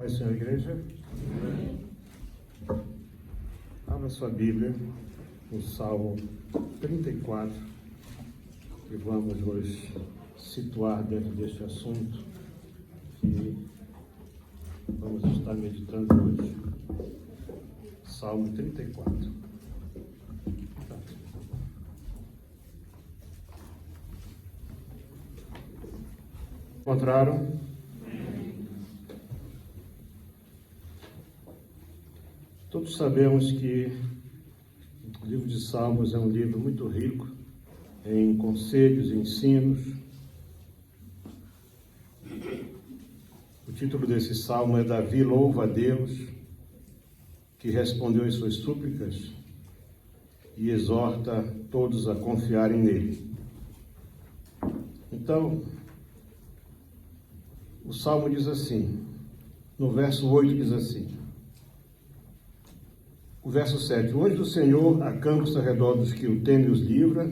Oi, senhor igreja. Abra sua Bíblia no Salmo 34 e vamos nos situar dentro deste assunto que vamos estar meditando hoje. Salmo 34. Encontraram? Todos sabemos que o livro de Salmos é um livro muito rico em conselhos e ensinos. O título desse salmo é Davi louva a Deus, que respondeu às suas súplicas e exorta todos a confiarem nele. Então, o salmo diz assim, no verso 8 diz assim, o verso 7, o anjo do Senhor acampa-se ao redor dos que o temem e os livra,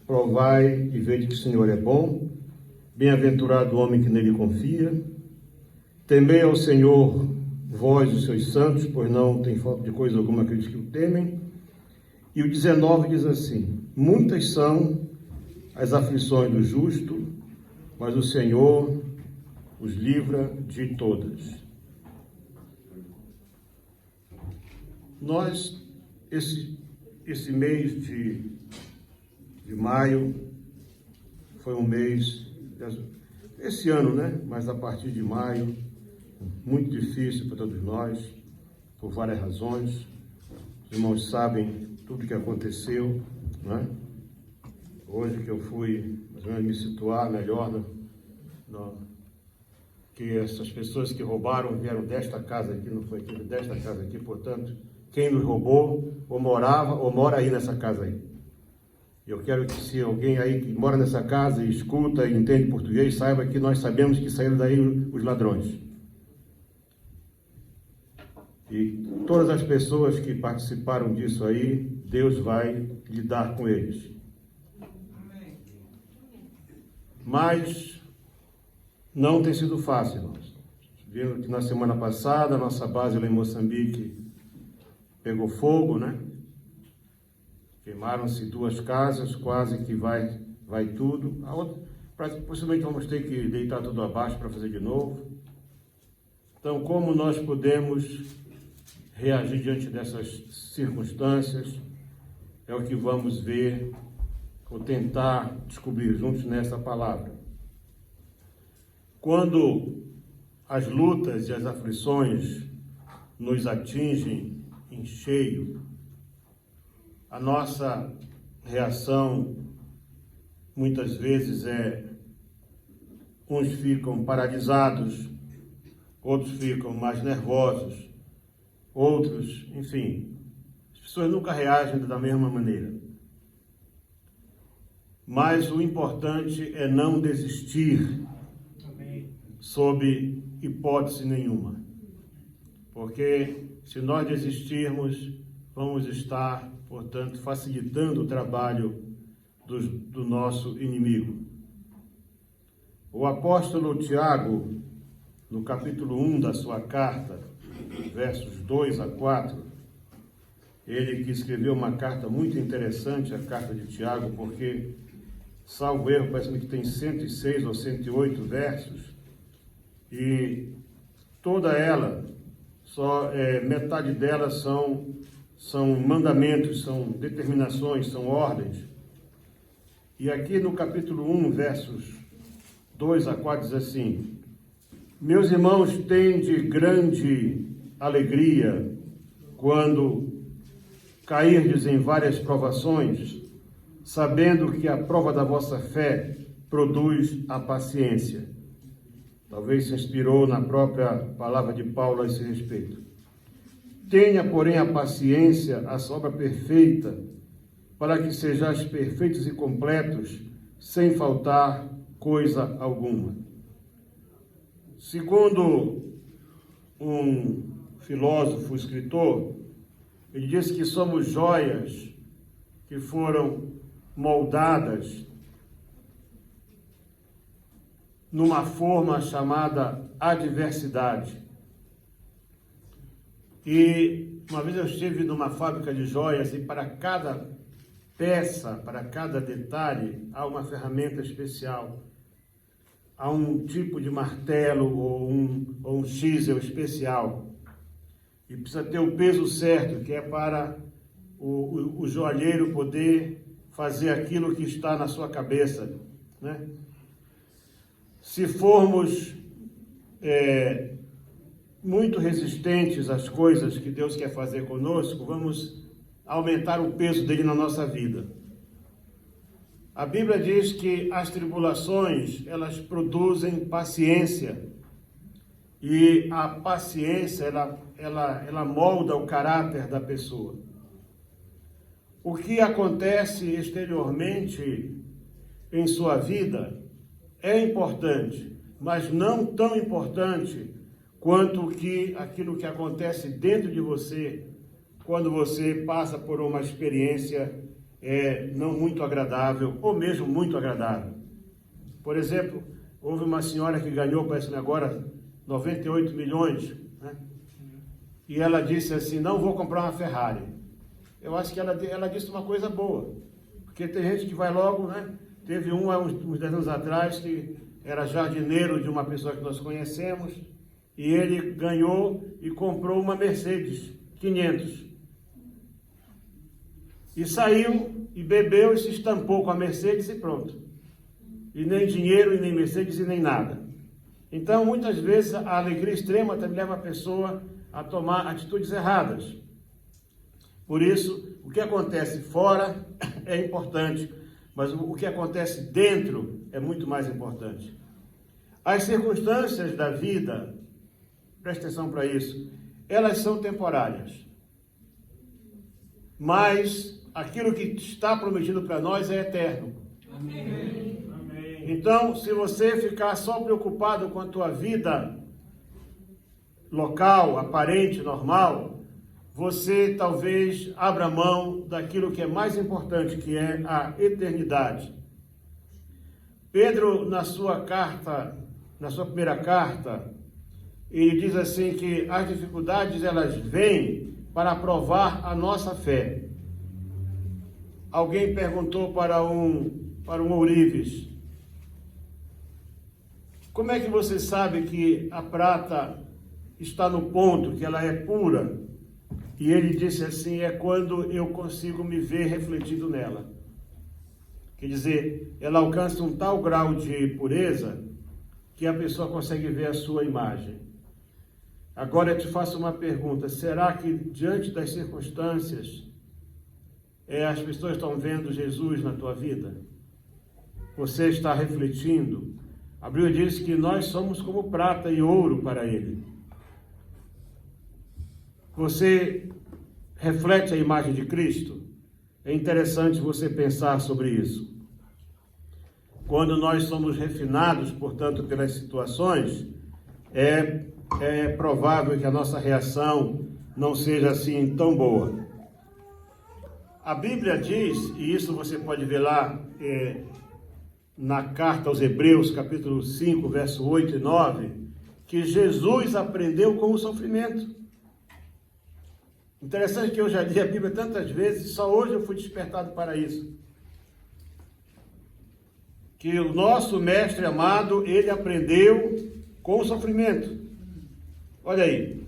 provai e vede que o Senhor é bom, bem-aventurado o homem que nele confia, temei ao Senhor, vós os seus santos, pois não tem falta de coisa alguma aqueles que o temem. E o 19 diz assim, muitas são as aflições do justo, mas o Senhor os livra de todas. Nós, esse mês de maio, foi um mês, esse ano, né? Mas a partir de maio, muito difícil para todos nós, por várias razões. Os irmãos sabem tudo o que aconteceu, né? Hoje que eu fui, mais ou menos, me situar melhor, que essas pessoas que roubaram vieram desta casa aqui, não foi aqui, desta casa aqui, portanto, quem nos roubou, ou morava, ou mora aí nessa casa aí. Eu quero que se alguém aí que mora nessa casa e escuta e entende português, saiba que nós sabemos que saíram daí os ladrões. E todas as pessoas que participaram disso aí, Deus vai lidar com eles. Mas não tem sido fácil, irmãos. Viram que na semana passada, a nossa base lá em Moçambique pegou fogo, né? Queimaram-se 2 casas, quase que vai tudo. A outra, possivelmente vamos ter que deitar tudo abaixo para fazer de novo. Então, como nós podemos reagir diante dessas circunstâncias? É o que vamos ver, ou tentar descobrir juntos nessa palavra. Quando as lutas e as aflições nos atingem em cheio, a nossa reação muitas vezes uns ficam paralisados, outros ficam mais nervosos, outros, enfim, as pessoas nunca reagem da mesma maneira. Mas o importante é não desistir, sob hipótese nenhuma. Porque se nós desistirmos, vamos estar, portanto, facilitando o trabalho do nosso inimigo. O apóstolo Tiago, no capítulo 1 da sua carta, versos 2 a 4, ele que escreveu uma carta muito interessante, a carta de Tiago, porque, salvo erro, parece que tem 106 ou 108 versos, e toda ela, metade dela são mandamentos, são determinações, são ordens. E aqui no capítulo 1, versos 2 a 4, diz assim, meus irmãos, tende grande alegria quando cairdes em várias provações, sabendo que a prova da vossa fé produz a paciência. Talvez se inspirou na própria palavra de Paulo a esse respeito. Tenha, porém, a paciência, a sua obra perfeita, para que sejais perfeitos e completos, sem faltar coisa alguma. Segundo um filósofo, escritor, ele disse que somos joias que foram moldadas numa forma chamada adversidade. E uma vez eu estive numa fábrica de joias e para cada peça, para cada detalhe, há uma ferramenta especial. Há um tipo de martelo ou um chisel especial. E precisa ter o peso certo, que é para o joalheiro poder fazer aquilo que está na sua cabeça, né? Se formos muito resistentes às coisas que Deus quer fazer conosco, vamos aumentar o peso dele na nossa vida. A Bíblia diz que as tribulações, elas produzem paciência. E a paciência, ela molda o caráter da pessoa. O que acontece exteriormente em sua vida é importante, mas não tão importante quanto aquilo que acontece dentro de você quando você passa por uma experiência não muito agradável, ou mesmo muito agradável. Por exemplo, houve uma senhora que ganhou, parece-me agora, 98 milhões, né? E ela disse assim, não vou comprar uma Ferrari. Eu acho que ela disse uma coisa boa, porque tem gente que vai logo, né? Teve há uns 10 anos atrás, que era jardineiro de uma pessoa que nós conhecemos, e ele ganhou e comprou uma Mercedes 500. E saiu, e bebeu, e se estampou com a Mercedes e pronto. E nem dinheiro, e nem Mercedes, e nem nada. Então, muitas vezes, a alegria extrema também leva a pessoa a tomar atitudes erradas. Por isso, o que acontece fora é importante, mas o que acontece dentro é muito mais importante. As circunstâncias da vida, preste atenção para isso, elas são temporárias. Mas aquilo que está prometido para nós é eterno. Amém. Então, se você ficar só preocupado com a tua vida local, aparente, normal, você talvez abra mão daquilo que é mais importante, que é a eternidade. Pedro, na sua primeira carta, ele diz assim que as dificuldades, elas vêm para provar a nossa fé. Alguém perguntou para um ourives, como é que você sabe que a prata está no ponto, que ela é pura? E ele disse assim, é quando eu consigo me ver refletido nela. Quer dizer, ela alcança um tal grau de pureza que a pessoa consegue ver a sua imagem. Agora eu te faço uma pergunta, será que diante das circunstâncias, as pessoas estão vendo Jesus na tua vida? Você está refletindo? A Bíblia diz que nós somos como prata e ouro para Ele. Você reflete a imagem de Cristo? É interessante você pensar sobre isso. Quando nós somos refinados, portanto, pelas situações, é provável que a nossa reação não seja assim tão boa. A Bíblia diz, e isso você pode ver lá na carta aos Hebreus, capítulo 5, verso 8 e 9, que Jesus aprendeu com o sofrimento. Interessante que eu já li a Bíblia tantas vezes, só hoje eu fui despertado para isso. Que o nosso mestre amado, ele aprendeu com o sofrimento. Olha aí.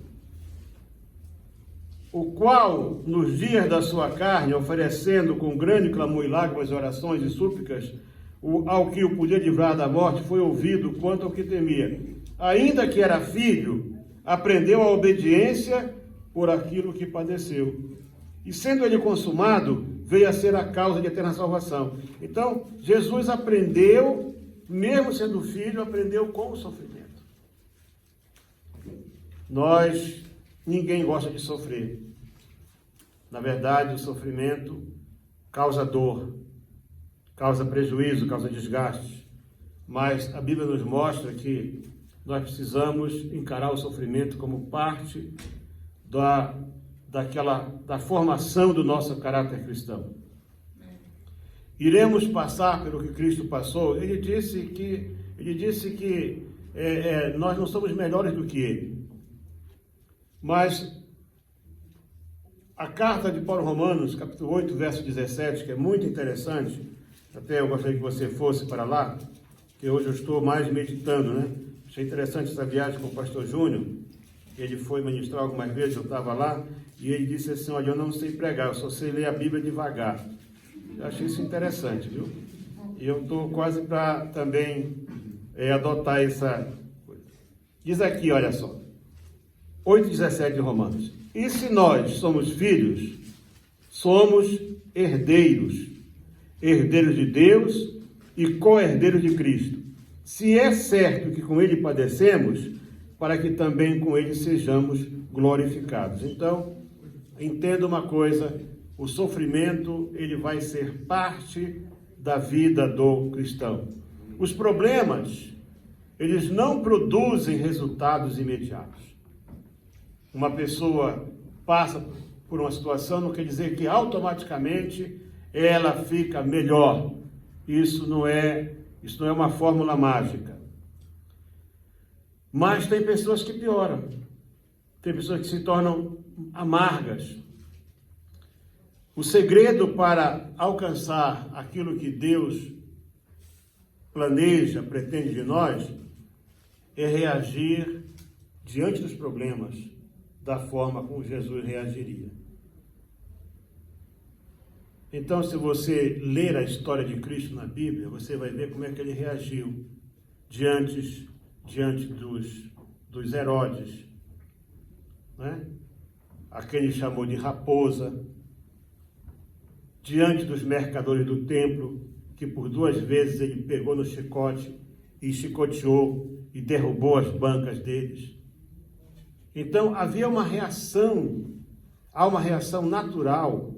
O qual, nos dias da sua carne, oferecendo com grande clamor e lágrimas, orações e súplicas, ao que o podia livrar da morte, foi ouvido quanto ao que temia. Ainda que era filho, aprendeu a obediência por aquilo que padeceu. E sendo ele consumado, veio a ser a causa de eterna salvação. Então, Jesus aprendeu, mesmo sendo filho, aprendeu com o sofrimento. Ninguém gosta de sofrer. Na verdade, o sofrimento causa dor, causa prejuízo, causa desgaste. Mas a Bíblia nos mostra que nós precisamos encarar o sofrimento como parte da formação do nosso caráter cristão. Iremos passar pelo que Cristo passou. Ele disse que nós não somos melhores do que Ele. Mas A carta de Paulo Romanos, capítulo 8, verso 17, que é muito interessante, até eu gostaria que você fosse para lá, que hoje eu estou mais meditando, né? Achei interessante essa viagem com o pastor Júnior, ele foi ministrar algumas vezes, eu estava lá, e ele disse assim, olha, eu não sei pregar, eu só sei ler a Bíblia devagar. Eu achei isso interessante, viu? E eu estou quase para também adotar essa coisa. Diz aqui, olha só, 8,17 de Romanos. E se nós somos filhos, somos herdeiros, herdeiros de Deus e co-herdeiros de Cristo. Se é certo que com ele padecemos, para que também com ele sejamos glorificados. Então, entenda uma coisa, o sofrimento, ele vai ser parte da vida do cristão. Os problemas, eles não produzem resultados imediatos. Uma pessoa passa por uma situação, não quer dizer que automaticamente ela fica melhor. Isso não é uma fórmula mágica. Mas tem pessoas que pioram. Tem pessoas que se tornam amargas. O segredo para alcançar aquilo que Deus planeja, pretende de nós, é reagir diante dos problemas da forma como Jesus reagiria. Então, se você ler a história de Cristo na Bíblia, você vai ver como é que ele reagiu diante dos Herodes, né? A quem ele chamou de raposa, diante dos mercadores do templo, que por 2 vezes ele pegou no chicote e chicoteou e derrubou as bancas deles. Então, havia uma reação, há uma reação natural,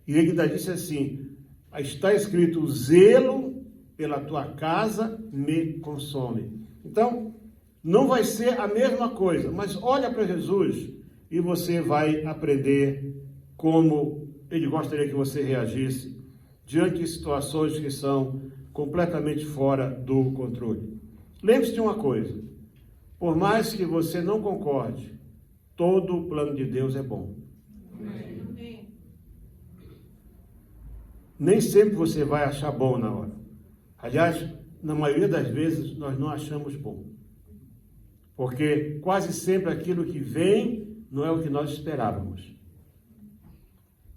e ele ainda disse assim, está escrito, o zelo pela tua casa me consome. Então, não vai ser a mesma coisa, mas olha para Jesus e você vai aprender como ele gostaria que você reagisse diante de situações que são completamente fora do controle. Lembre-se de uma coisa, por mais que você não concorde, todo o plano de Deus é bom. Amém. Nem sempre você vai achar bom na hora. Aliás, na maioria das vezes, nós não achamos bom. Porque quase sempre aquilo que vem não é o que nós esperávamos.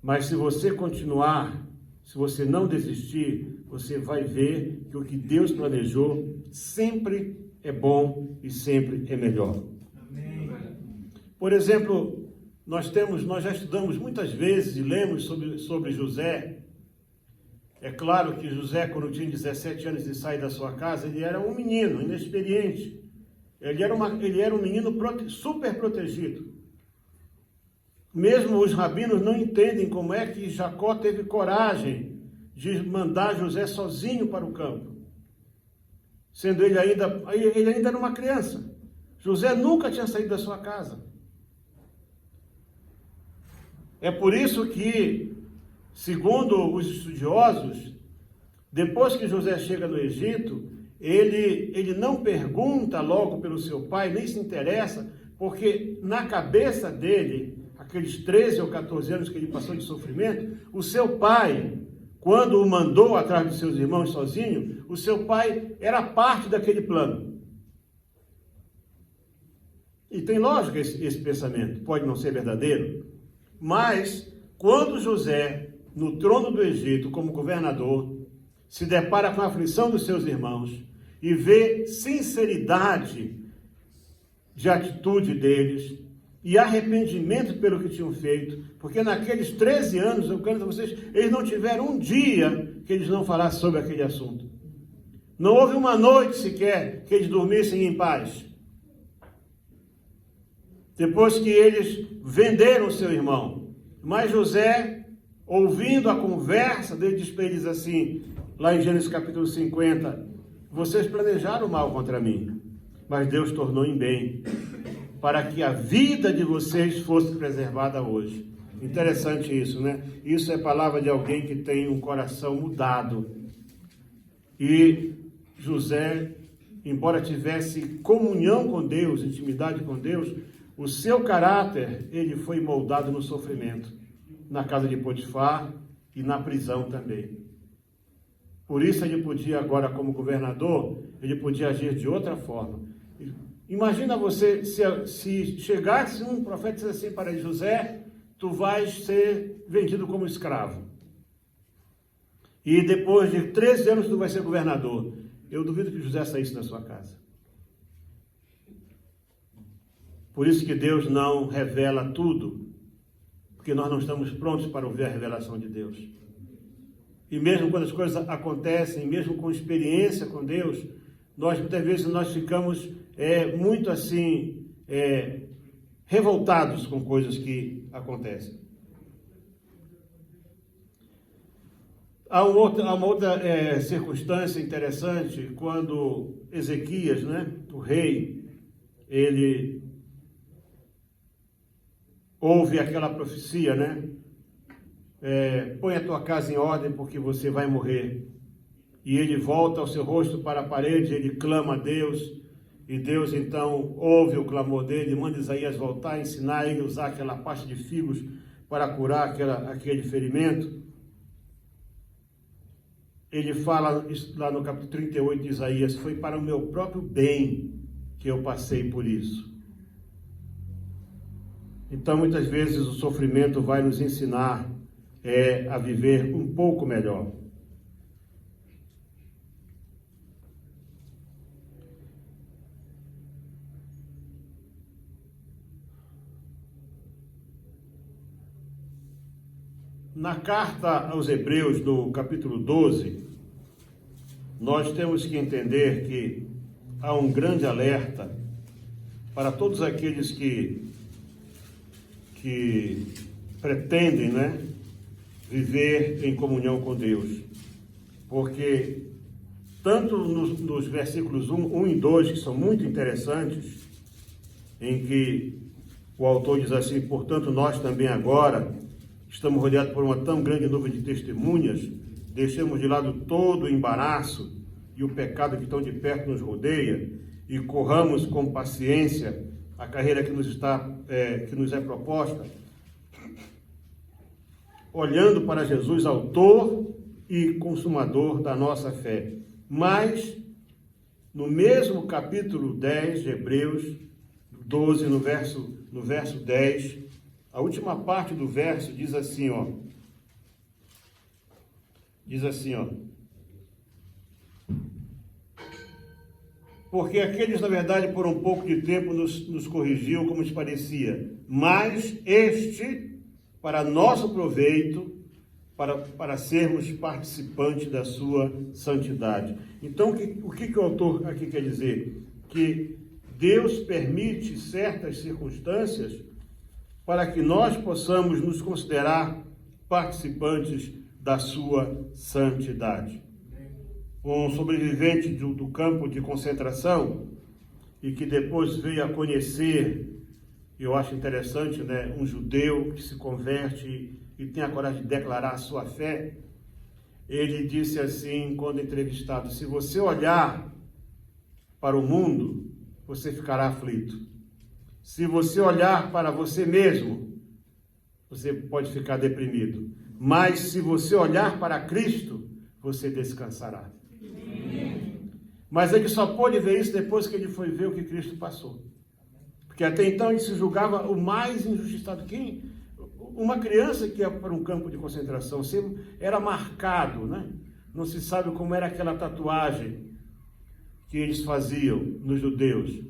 Mas se você continuar, se você não desistir, você vai ver que o que Deus planejou sempre é bom e sempre é melhor. Amém. Por exemplo, nós já estudamos muitas vezes e lemos sobre José. É claro que José, quando tinha 17 anos e sai da sua casa, ele era um menino inexperiente. Ele era um menino super protegido. Mesmo os rabinos não entendem como é que Jacó teve coragem de mandar José sozinho para o campo. Sendo ele ainda era uma criança. José nunca tinha saído da sua casa. É por isso que, segundo os estudiosos, depois que José chega no Egito, ele não pergunta logo pelo seu pai, nem se interessa, porque na cabeça dele, aqueles 13 ou 14 anos que ele passou de sofrimento, o seu pai, quando o mandou atrás dos seus irmãos sozinho, o seu pai era parte daquele plano. E tem lógica esse pensamento, pode não ser verdadeiro, mas quando José, no trono do Egito, como governador, se depara com a aflição dos seus irmãos e vê sinceridade de atitude deles e arrependimento pelo que tinham feito, porque naqueles 13 anos, eu canto a vocês, eles não tiveram um dia que eles não falassem sobre aquele assunto. Não houve uma noite sequer que eles dormissem em paz. Depois que eles venderam o seu irmão. Mas José, ouvindo a conversa dele, diz para eles assim, lá em Gênesis capítulo 50, vocês planejaram mal contra mim, mas Deus tornou em bem, para que a vida de vocês fosse preservada hoje. Interessante isso, né? Isso é palavra de alguém que tem um coração mudado. E José, embora tivesse comunhão com Deus, intimidade com Deus, o seu caráter, ele foi moldado no sofrimento. na casa de Potifar e na prisão também. Por isso ele podia agora, como governador, ele podia agir de outra forma. Imagina você, se chegasse um profeta e dissesse assim para José, tu vais ser vendido como escravo. E depois de 13 anos tu vais ser governador. Eu duvido que José saísse da sua casa. Por isso que Deus não revela tudo, porque nós não estamos prontos para ouvir a revelação de Deus. E mesmo quando as coisas acontecem, mesmo com experiência com Deus, muitas vezes nós ficamos muito assim, revoltados com coisas que acontecem. Há uma outra circunstância interessante, quando Ezequias, o rei, ele ouve aquela profecia, põe a tua casa em ordem porque você vai morrer. E ele volta o seu rosto para a parede, ele clama a Deus, e Deus então ouve o clamor dele, manda Isaías voltar, ensinar ele a usar aquela pasta de figos para curar aquele ferimento. Ele fala lá no capítulo 38 de Isaías, foi para o meu próprio bem que eu passei por isso. Então, muitas vezes o sofrimento vai nos ensinar a viver um pouco melhor. Na carta aos Hebreus, no capítulo 12, nós temos que entender que há um grande alerta para todos aqueles que pretendem, viver em comunhão com Deus. Porque tanto nos versículos 1 e 2, que são muito interessantes, em que o autor diz assim, portanto nós também agora estamos rodeados por uma tão grande nuvem de testemunhas, deixemos de lado todo o embaraço e o pecado que tão de perto nos rodeia e corramos com paciência a carreira que nos é proposta, olhando para Jesus, autor e consumador da nossa fé. Mas, no mesmo capítulo 10 de Hebreus 12, no verso 10, a última parte do verso diz assim, porque aqueles, na verdade, por um pouco de tempo nos corrigiu, como nos parecia, mas este, para nosso proveito, para sermos participantes da sua santidade. Então, o que o autor aqui quer dizer? Que Deus permite certas circunstâncias para que nós possamos nos considerar participantes da sua santidade. Um sobrevivente do campo de concentração e que depois veio a conhecer, eu acho interessante, um judeu que se converte e tem a coragem de declarar a sua fé, ele disse assim, quando entrevistado, se você olhar para o mundo, você ficará aflito. Se você olhar para você mesmo, você pode ficar deprimido. Mas se você olhar para Cristo, você descansará. Mas ele só pôde ver isso depois que ele foi ver o que Cristo passou. Porque até então ele se julgava o mais injustiçado. Uma criança que ia para um campo de concentração era marcado, Não se sabe como era aquela tatuagem que eles faziam nos judeus.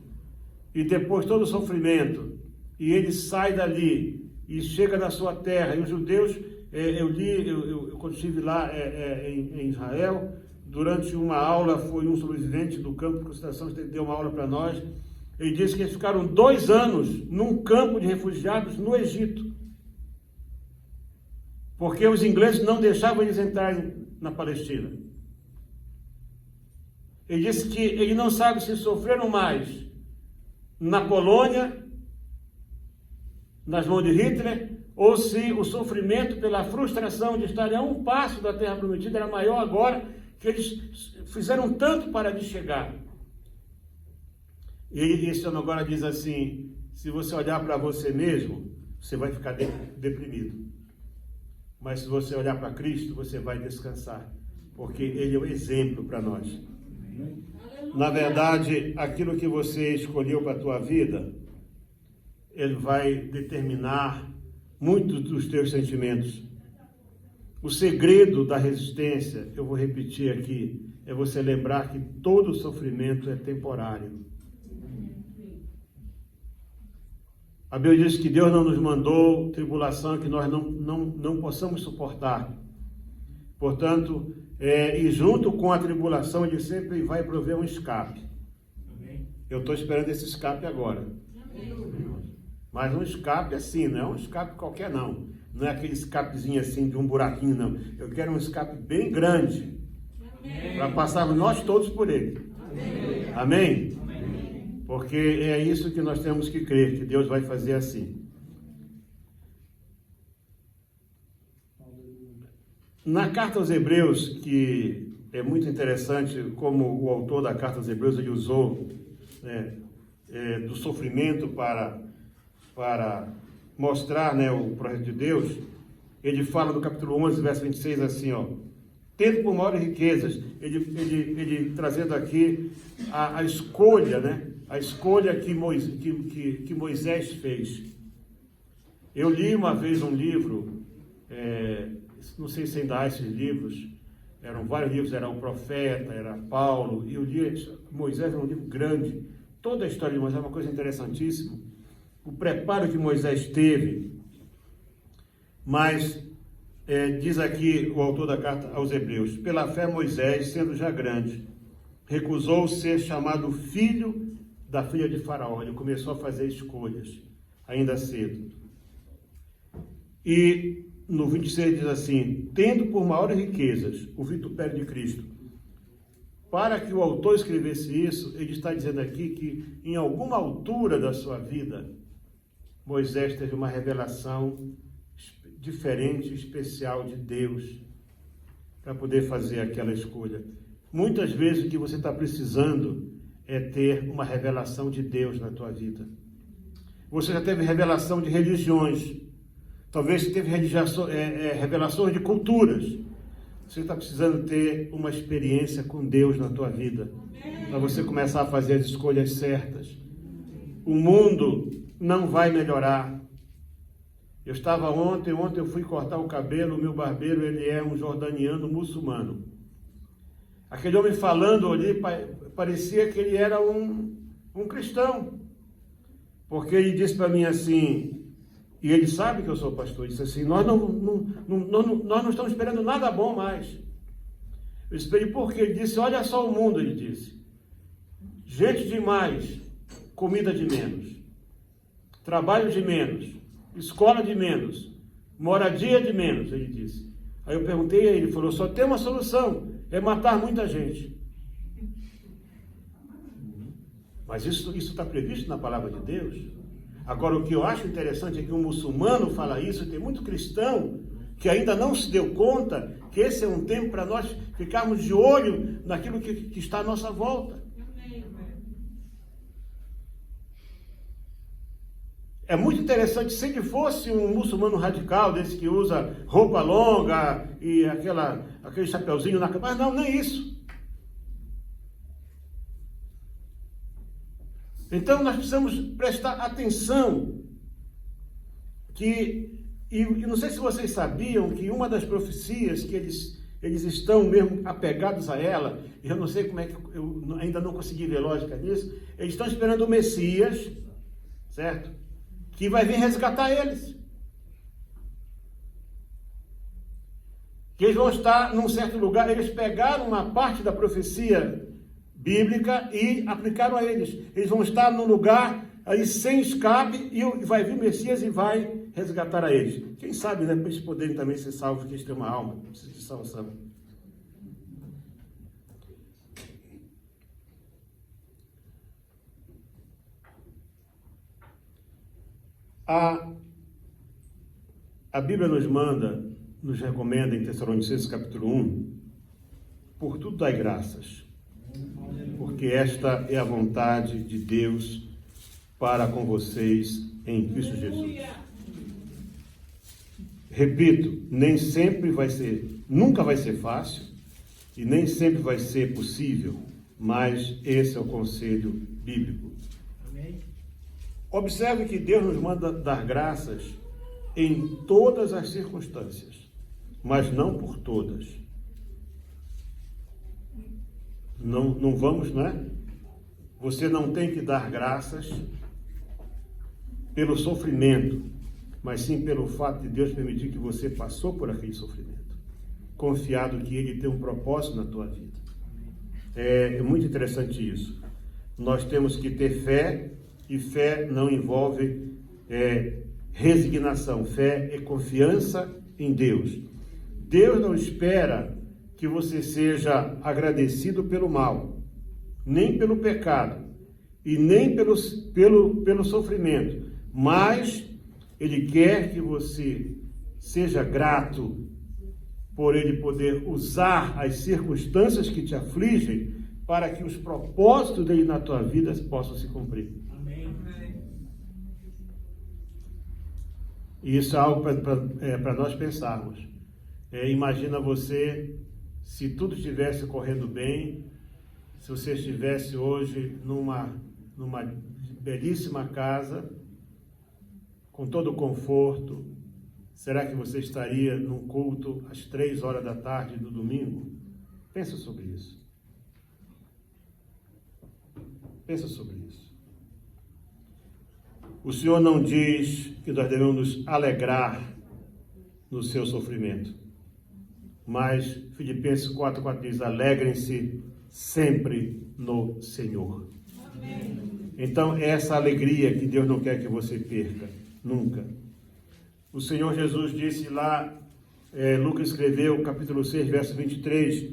E depois todo o sofrimento, e ele sai dali e chega na sua terra. E os judeus, eu quando estive lá em Israel, durante uma aula, foi um sobrevivente do campo de concentração que deu uma aula para nós. Ele disse que eles ficaram 2 anos num campo de refugiados no Egito, porque os ingleses não deixavam eles entrarem na Palestina. Ele disse que ele não sabe se sofreram mais na Polônia, nas mãos de Hitler, ou se o sofrimento pela frustração de estarem a um passo da Terra Prometida era maior agora, que eles fizeram tanto para lhe chegar. E esse homem agora diz assim, se você olhar para você mesmo, você vai ficar deprimido. Mas se você olhar para Cristo, você vai descansar, porque Ele é o exemplo para nós. Na verdade, aquilo que você escolheu para a tua vida, Ele vai determinar muitos dos teus sentimentos. O segredo da resistência, eu vou repetir aqui, é você lembrar que todo sofrimento é temporário. A Bíblia diz que Deus não nos mandou tribulação que nós não possamos suportar. Portanto, e junto com a tribulação, Ele sempre vai prover um escape. Eu estou esperando esse escape agora. Mas um escape assim, não é um escape qualquer não. Não é aquele escapezinho assim de um buraquinho, não. Eu quero um escape bem grande. Para passarmos nós todos por ele. Amém? Porque é isso que nós temos que crer, que Deus vai fazer assim. Na carta aos Hebreus, que é muito interessante como o autor da carta aos Hebreus ele usou do sofrimento para mostrar o projeto de Deus, ele fala no capítulo 11, verso 26 assim, tendo por maiores riquezas, ele trazendo aqui a escolha, a escolha que Moisés fez. Eu li uma vez um livro, não sei se ainda há esses livros, eram vários livros, era o Profeta, era Paulo, e eu li Moisés, é um livro grande, toda a história de Moisés é uma coisa interessantíssima, o preparo que Moisés teve, mas diz aqui o autor da carta aos Hebreus, pela fé Moisés, sendo já grande, recusou ser chamado filho da filha de Faraó. Ele começou a fazer escolhas, ainda cedo. E no 26 diz assim, tendo por maiores riquezas o vitupério de Cristo. Para que o autor escrevesse isso, ele está dizendo aqui que em alguma altura da sua vida, Moisés teve uma revelação diferente, especial de Deus, para poder fazer aquela escolha. Muitas vezes o que você está precisando é ter uma revelação de Deus na tua vida. Você já teve revelação de religiões, talvez você teve revelações de culturas. Você está precisando ter uma experiência com Deus na tua vida, para você começar a fazer as escolhas certas. O mundo não vai melhorar. Eu estava ontem eu fui cortar o cabelo, o meu barbeiro, ele é um jordaniano muçulmano. Aquele homem falando ali, parecia que ele era um cristão. Porque ele disse para mim assim, e ele sabe que eu sou pastor, ele disse assim, nós não estamos esperando nada bom mais. Eu esperei porque ele disse, olha só o mundo, ele disse. Gente demais, comida de menos, trabalho de menos, escola de menos, moradia de menos, ele disse. Aí eu perguntei a ele, ele falou, só tem uma solução, é matar muita gente. Mas isso está previsto na palavra de Deus? Agora, o que eu acho interessante é que um muçulmano fala isso, e tem muito cristão que ainda não se deu conta que esse é um tempo para nós ficarmos de olho naquilo que está à nossa volta. É muito interessante, se ele fosse um muçulmano radical, desse que usa roupa longa e aquele chapeuzinho na cabeça, mas não, nem isso. Então nós precisamos prestar atenção e não sei se vocês sabiam que uma das profecias que eles estão mesmo apegados a ela, e eu não sei como é que eu ainda não consegui ver lógica nisso, eles estão esperando o Messias, certo? Que vai vir resgatar eles. Que eles vão estar num certo lugar, eles pegaram uma parte da profecia bíblica e aplicaram a eles. Eles vão estar num lugar aí sem escape e vai vir o Messias e vai resgatar a eles. Quem sabe, né, para eles poderem também ser salvos, que eles têm uma alma, precisam de salvação. A Bíblia nos recomenda em Tessalonicenses capítulo 1, por tudo dai graças, porque esta é a vontade de Deus para com vocês em Cristo Jesus. Repito, nem sempre nunca vai ser fácil e nem sempre vai ser possível, mas esse é o conselho bíblico. Amém. Observe que Deus nos manda dar graças em todas as circunstâncias, mas não por todas. Não vamos, né? Você não tem que dar graças pelo sofrimento, mas sim pelo fato de Deus permitir que você passou por aquele sofrimento, confiado que Ele tem um propósito na tua vida. É muito interessante isso. Nós temos que ter fé, e fé não envolve resignação. Fé é confiança em Deus. Deus não espera que você seja agradecido pelo mal, nem pelo pecado, e nem pelo sofrimento, mas Ele quer que você seja grato por Ele poder usar as circunstâncias que te afligem para que os propósitos dele na tua vida possam se cumprir. Amém. E isso é algo para nós pensarmos. Imagina você, se tudo estivesse correndo bem, se você estivesse hoje numa belíssima casa, com todo o conforto, será que você estaria num culto às 3 horas da tarde do domingo? Pensa sobre isso. Pensa sobre isso. O Senhor não diz que nós devemos nos alegrar no seu sofrimento. Mas Filipenses 4,4 diz: alegrem-se sempre no Senhor. Amém. Então, essa alegria que Deus não quer que você perca, nunca. O Senhor Jesus disse lá, Lucas escreveu, capítulo 6, verso 23,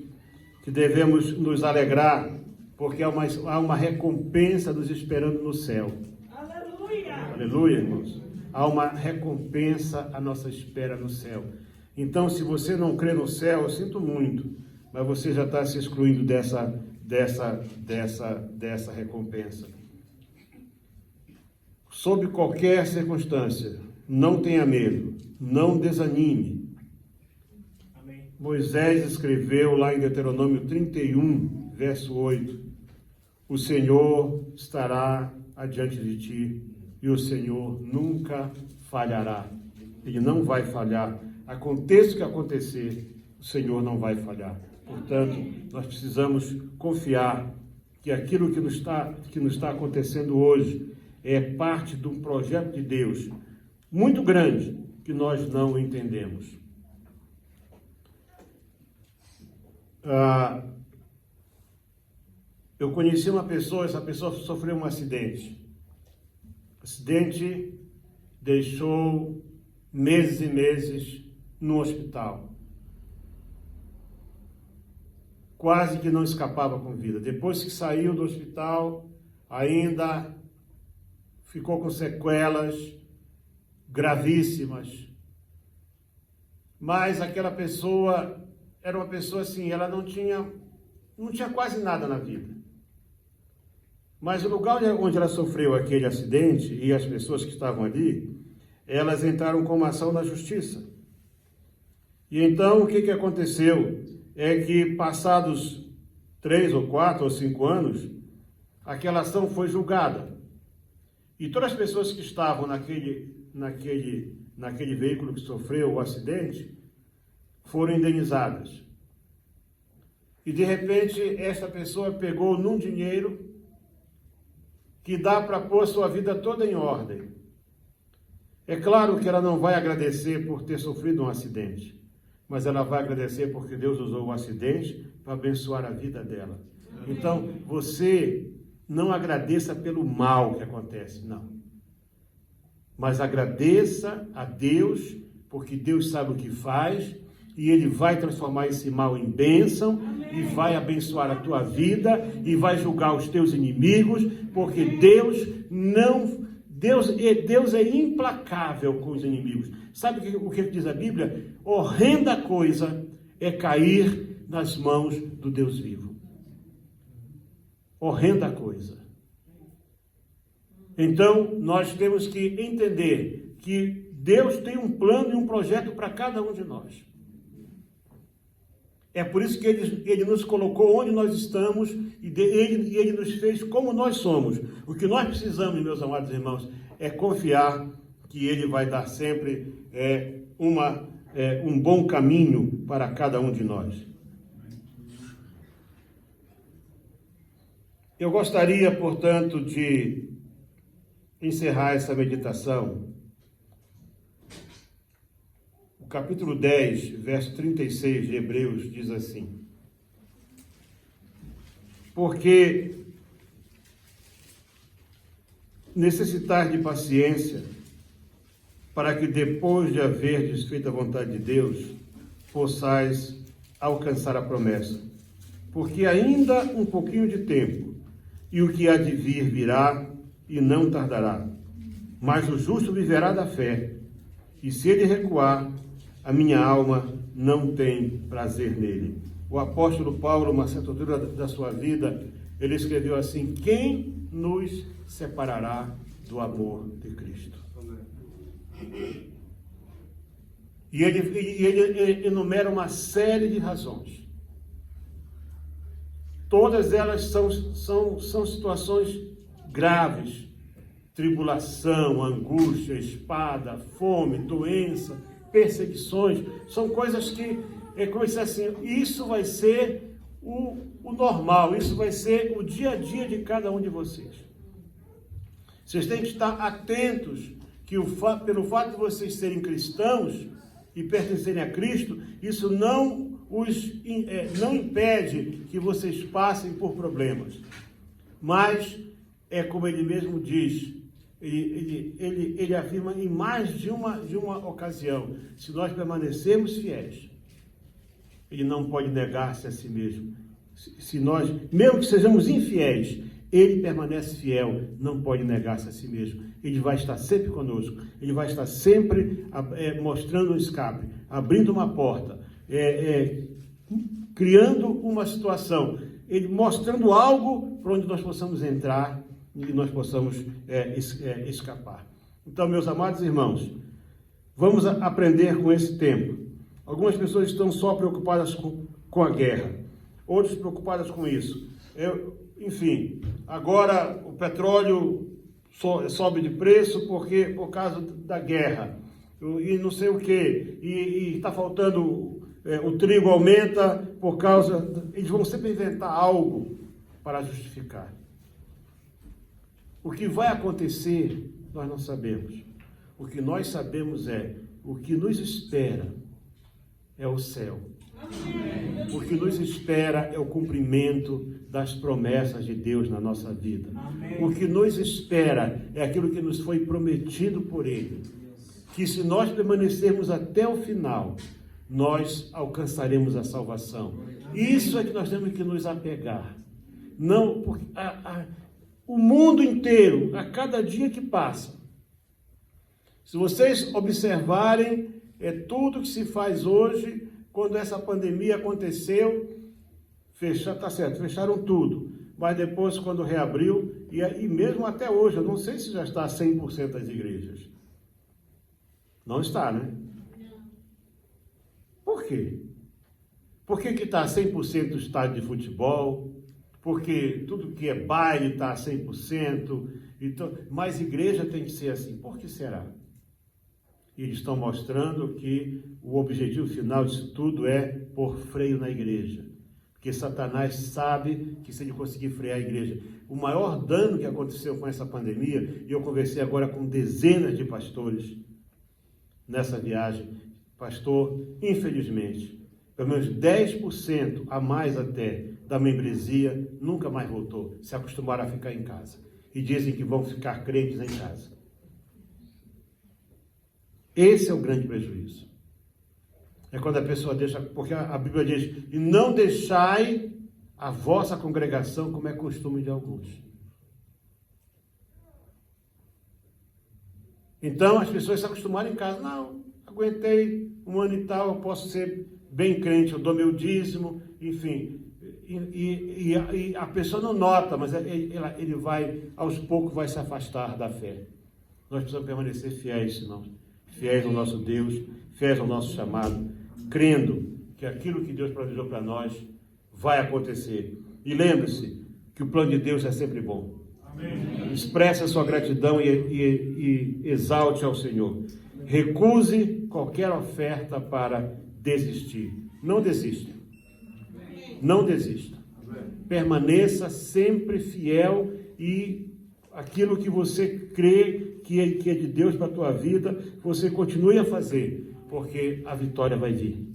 que devemos nos alegrar, porque há uma recompensa nos esperando no céu. Aleluia! Aleluia, irmãos. Há uma recompensa à nossa espera no céu. Então, se você não crê no céu, eu sinto muito, mas você já está se excluindo dessa recompensa. Sob qualquer circunstância, não tenha medo, não desanime. Amém. Moisés escreveu lá em Deuteronômio 31, verso 8, o Senhor estará adiante de ti e o Senhor nunca falhará. Ele não vai falhar. Aconteça o que acontecer, o Senhor não vai falhar. Portanto, nós precisamos confiar que aquilo que nos está acontecendo hoje é parte de um projeto de Deus muito grande que nós não entendemos. Eu conheci uma pessoa, essa pessoa sofreu um acidente. O acidente deixou meses e meses no hospital. Quase que não escapava com vida. Depois que saiu do hospital, ainda ficou com sequelas gravíssimas. Mas aquela pessoa era uma pessoa assim, ela não tinha quase nada na vida. Mas o lugar onde ela sofreu aquele acidente e as pessoas que estavam ali, elas entraram com uma ação na justiça. E então o que aconteceu? É que passados 3 ou 4 ou 5 anos, aquela ação foi julgada. E todas as pessoas que estavam naquele veículo que sofreu o acidente foram indenizadas. E de repente esta pessoa pegou num dinheiro que dá para pôr sua vida toda em ordem. É claro que ela não vai agradecer por ter sofrido um acidente, mas ela vai agradecer porque Deus usou o acidente para abençoar a vida dela. Então, você não agradeça pelo mal que acontece, não. Mas agradeça a Deus, porque Deus sabe o que faz, e Ele vai transformar esse mal em bênção, e vai abençoar a tua vida, e vai julgar os teus inimigos, porque Deus é implacável com os inimigos. Sabe o que diz a Bíblia? Horrenda coisa é cair nas mãos do Deus vivo. Horrenda coisa. Então, nós temos que entender que Deus tem um plano e um projeto para cada um de nós. É por isso que Ele nos colocou onde nós estamos e Ele nos fez como nós somos. O que nós precisamos, meus amados irmãos, é confiar que Ele vai dar sempre um bom caminho para cada um de nós. Eu gostaria, portanto, de encerrar essa meditação. O capítulo 10, verso 36 de Hebreus diz assim: porque necessitais de paciência, para que depois de haver desfeito a vontade de Deus, possais alcançar a promessa. Porque ainda um pouquinho de tempo, e o que há de vir virá, e não tardará. Mas o justo viverá da fé, e se ele recuar, a minha alma não tem prazer nele. O apóstolo Paulo, uma certa altura da sua vida, ele escreveu assim: quem nos separará do amor de Cristo? E ele enumera uma série de razões. Todas elas são situações graves: tribulação, angústia, espada, fome, doença, perseguições. São coisas que, como eu disse assim, isso vai ser o normal, isso vai ser o dia a dia de cada um de vocês. Vocês têm que estar atentos que pelo fato de vocês serem cristãos e pertencerem a Cristo, isso não impede que vocês passem por problemas. Mas, como ele mesmo diz, ele afirma em mais de uma ocasião: se nós permanecermos fiéis, ele não pode negar-se a si mesmo. Se nós, mesmo que sejamos infiéis, ele permanece fiel, não pode negar-se a si mesmo. Ele vai estar sempre conosco, ele vai estar sempre mostrando um escape, abrindo uma porta, criando uma situação, ele mostrando algo para onde nós possamos entrar e nós possamos escapar. Então, meus amados irmãos, vamos aprender com esse tempo. Algumas pessoas estão só preocupadas com a guerra, outros preocupadas com isso. Enfim, agora o petróleo sobe de preço por causa da guerra, e não sei o quê, e está faltando, o trigo aumenta por causa... Eles vão sempre inventar algo para justificar. O que vai acontecer, nós não sabemos. O que nós sabemos o que nos espera é o céu. Amém. O que nos espera é o cumprimento das promessas de Deus na nossa vida. Amém. O que nos espera é aquilo que nos foi prometido por Ele. Que se nós permanecermos até o final, nós alcançaremos a salvação. Isso é que nós temos que nos apegar. Não, porque o mundo inteiro, a cada dia que passa, se vocês observarem, tudo que se faz hoje, quando essa pandemia aconteceu, fecharam tudo. Mas depois, quando reabriu, e mesmo até hoje, eu não sei se já está 100% das igrejas. Não está, né? Por quê? Por que está 100% do estádio de futebol? Porque tudo que é baile está 100%. Então, mas igreja tem que ser assim. Por que será? E eles estão mostrando que o objetivo final disso tudo é pôr freio na igreja. Porque Satanás sabe que se ele conseguir frear a igreja... O maior dano que aconteceu com essa pandemia, e eu conversei agora com dezenas de pastores nessa viagem, pastor, infelizmente, pelo menos 10% a mais até da membresia nunca mais voltou, se acostumaram a ficar em casa. E dizem que vão ficar crentes em casa. Esse é o grande prejuízo. É quando a pessoa deixa, porque a Bíblia diz: e não deixai a vossa congregação, como é costume de alguns. Então as pessoas se acostumaram em casa. Não, aguentei um ano e tal, eu posso ser bem crente, eu dou meu dízimo, enfim. E a pessoa não nota, mas ele vai, aos poucos, vai se afastar da fé. Nós precisamos permanecer fiéis, irmãos. fiéis ao nosso Deus, fiéis ao nosso chamado, crendo que aquilo que Deus planejou para nós vai acontecer. E lembre-se que o plano de Deus é sempre bom. Amém. Expresse a sua gratidão e exalte ao Senhor. Recuse qualquer oferta para desistir. Não desista. Não desista. Permaneça sempre fiel e aquilo que você crê que é de Deus para a tua vida, você continue a fazer, porque a vitória vai vir.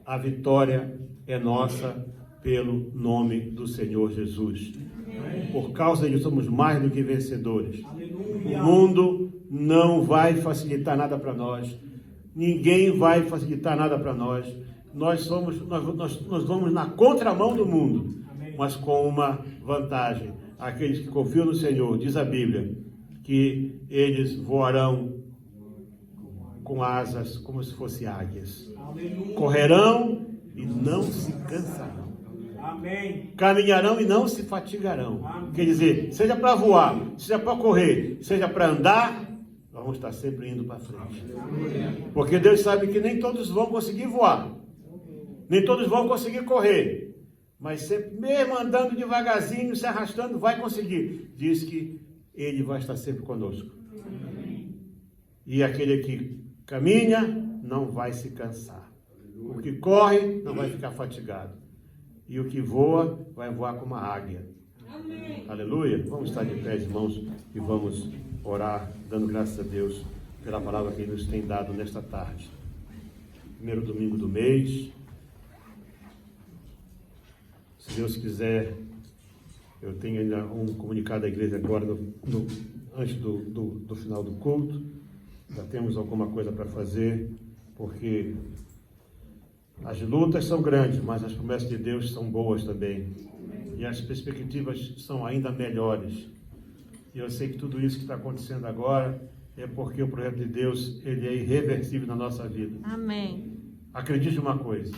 A vitória é nossa pelo nome do Senhor Jesus. Por causa disso, somos mais do que vencedores. O mundo não vai facilitar nada para nós. Ninguém vai facilitar nada para nós. Nós vamos na contramão do mundo, mas com uma vantagem. Aqueles que confiam no Senhor, diz a Bíblia, que eles voarão com asas como se fossem águias. Correrão e não se cansarão. Amém. Caminharão e não se fatigarão. Amém. Quer dizer, seja para voar, seja para correr, seja para andar, nós vamos estar sempre indo para frente. Porque Deus sabe que nem todos vão conseguir voar. Nem todos vão conseguir correr. Mas sempre, mesmo andando devagarzinho, se arrastando, vai conseguir. Diz que Ele vai estar sempre conosco. E aquele que caminha não vai se cansar. O que corre não vai ficar fatigado. E o que voa vai voar como uma águia. Amém. Aleluia. Vamos estar de pé, irmãos, e vamos orar, dando graças a Deus pela palavra que Ele nos tem dado nesta tarde. Primeiro domingo do mês. Se Deus quiser, eu tenho ainda um comunicado da igreja agora, antes do final do culto. Já temos alguma coisa para fazer, porque as lutas são grandes, mas as promessas de Deus são boas também. E as perspectivas são ainda melhores. E eu sei que tudo isso que está acontecendo agora é porque o projeto de Deus, ele é irreversível na nossa vida. Amém. Acredite uma coisa,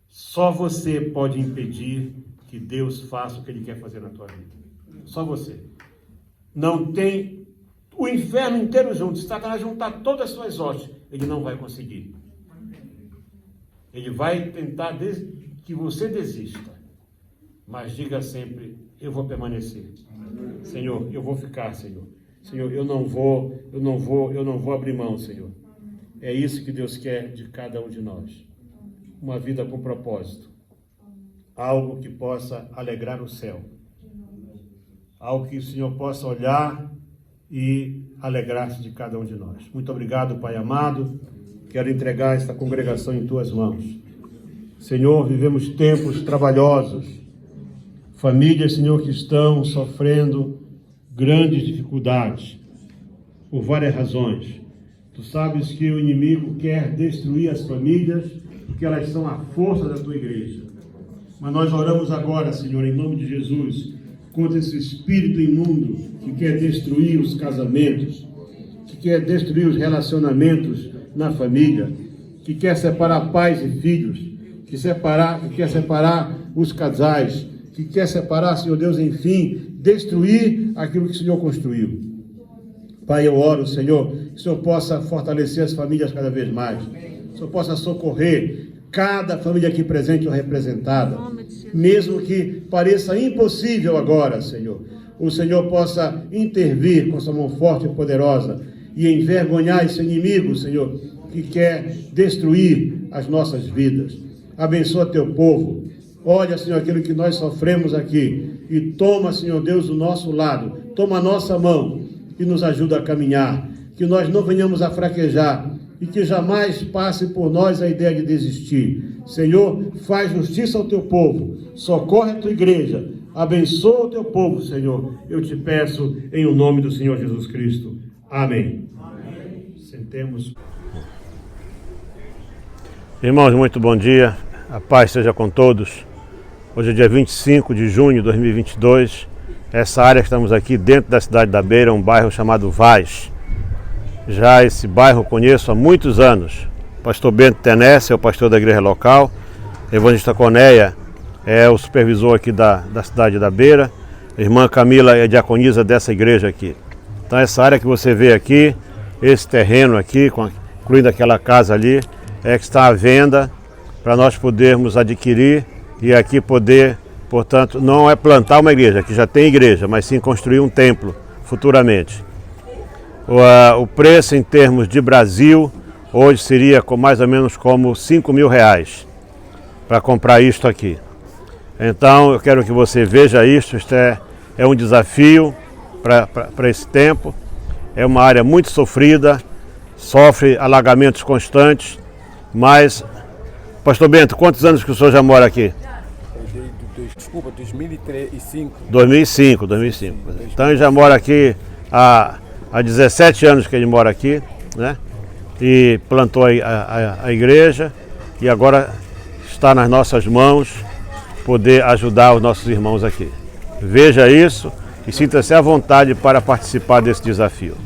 só você pode impedir que Deus faça o que Ele quer fazer na tua vida. Só você. Não tem o inferno inteiro junto. Se Satanás juntar todas as suas hostes, ele não vai conseguir. Ele vai tentar que você desista. Mas diga sempre, eu vou permanecer. Senhor, eu vou ficar, Senhor. Senhor, eu não vou abrir mão, Senhor. É isso que Deus quer de cada um de nós. Uma vida com propósito. Algo que possa alegrar o céu. Algo que o Senhor possa olhar e alegrar-se de cada um de nós. Muito obrigado, Pai amado. Quero entregar esta congregação em Tuas mãos. Senhor, vivemos tempos trabalhosos. Famílias, Senhor, que estão sofrendo grandes dificuldades por várias razões. Tu sabes que o inimigo quer destruir as famílias porque elas são a força da Tua igreja. Mas nós oramos agora, Senhor, em nome de Jesus, contra esse espírito imundo que quer destruir os casamentos, que quer destruir os relacionamentos na família, que quer separar pais e filhos, que quer separar os casais, que quer separar, Senhor Deus, enfim, destruir aquilo que o Senhor construiu. Pai, eu oro, Senhor, que o Senhor possa fortalecer as famílias cada vez mais, que o Senhor possa socorrer cada família aqui presente ou representada, mesmo que pareça impossível agora, Senhor, o Senhor possa intervir com sua mão forte e poderosa e envergonhar esse inimigo, Senhor, que quer destruir as nossas vidas. Abençoa teu povo. Olha, Senhor, aquilo que nós sofremos aqui e toma, Senhor Deus, do nosso lado, toma a nossa mão e nos ajuda a caminhar, que nós não venhamos a fraquejar e que jamais passe por nós a ideia de desistir. Senhor, faz justiça ao teu povo, socorre a tua igreja, abençoa o teu povo, Senhor. Eu te peço em o nome do Senhor Jesus Cristo. Amém. Amém. Sentemos. Irmãos, muito bom dia. A paz seja com todos. Hoje é dia 25 de junho de 2022. Essa área que estamos aqui dentro da cidade da Beira, um bairro chamado Vaz. Já esse bairro eu conheço há muitos anos. O pastor Bento Tenesse é o pastor da igreja local. A evangelista Conéia é o supervisor aqui da cidade da Beira. A irmã Camila é diaconisa dessa igreja aqui. Então essa área que você vê aqui esse terreno aqui, incluindo aquela casa ali, que está à venda para nós podermos adquirir e aqui poder, portanto, não é plantar uma igreja, que já tem igreja, mas sim construir um templo futuramente. O preço em termos de Brasil hoje seria mais ou menos como R$5.000 para comprar isto aqui. Então eu quero que você veja isto é um desafio para esse tempo. É uma área muito sofrida, sofre alagamentos constantes, mas, Pastor Bento, quantos anos que o senhor já mora aqui? Desculpa, 2005. 2005. Então ele já mora aqui há 17 anos que ele mora aqui, né? E plantou a igreja e agora está nas nossas mãos poder ajudar os nossos irmãos aqui. Veja isso e sinta-se à vontade para participar desse desafio.